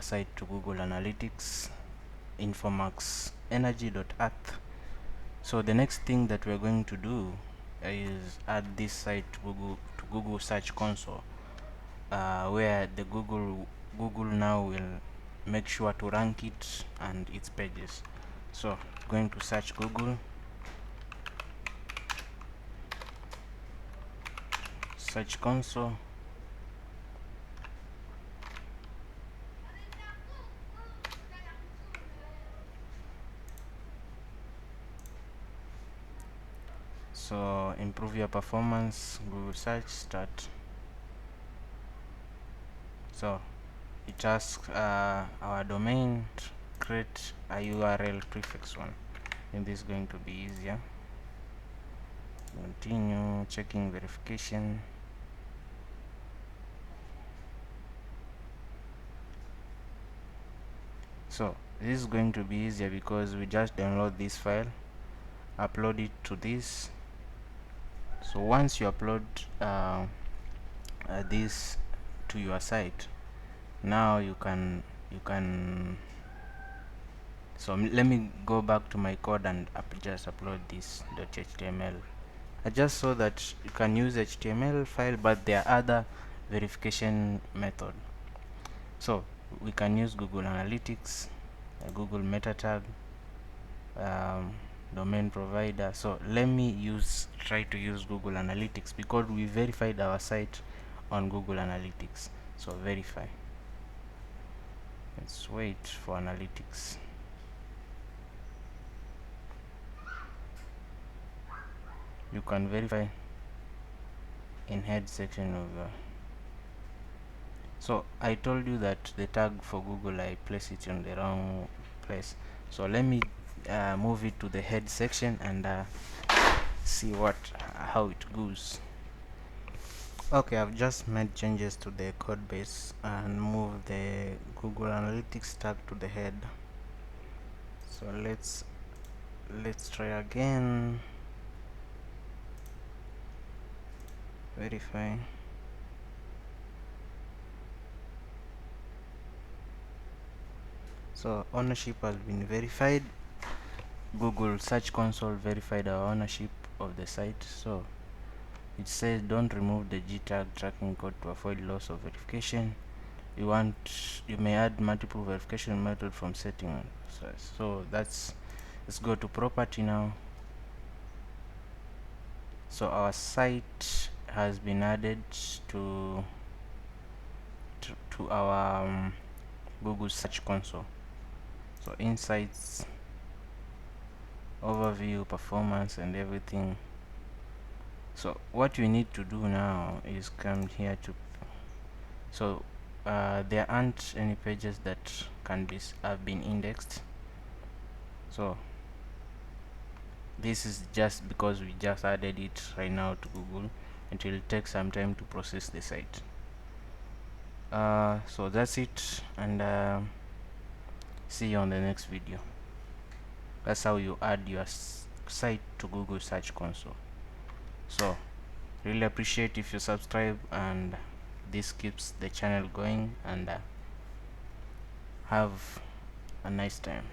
our site to Google Analytics, infomaxenergy.earth. So the next thing that we're going to do is add this site to Google Search Console, where the Google now will make sure to rank it and its pages. So going to search Google Search Console. So improve your performance, Google search, start. So it asks our domain, create a URL prefix one, and this is going to be easier. Continue, checking verification. So this is going to be easier because we just download this file, upload it to this. So once you upload this to your site, now you can so let me go back to my code and just upload this .html. I just saw that you can use HTML file, but there are other verification method. So we can use Google Analytics, Google meta tag, domain provider. So let me try to use Google Analytics because we verified our site on Google Analytics. So verify. Let's wait for Analytics. You can verify in head section of so I told you that the tag for Google, I place it in the wrong place. So let me move it to the head section and see how it goes. Okay, I've just made changes to the code base and moved the Google Analytics tag to the head. So let's try again. Verify. So ownership has been verified. Google Search Console verified our ownership of the site. So it says don't remove the G tag tracking code to avoid loss of verification. You may add multiple verification method from setting. So let's go to property now. So our site has been added to our Google Search Console. So insights, overview, performance, and everything. So what we need to do now is come here to there aren't any pages that have been indexed. So this is just because we just added it right now to Google. It will take some time to process the site. So that's it, and see you on the next video. That's how you add your site to Google Search Console. So really appreciate if you subscribe, and this keeps the channel going, and have a nice time.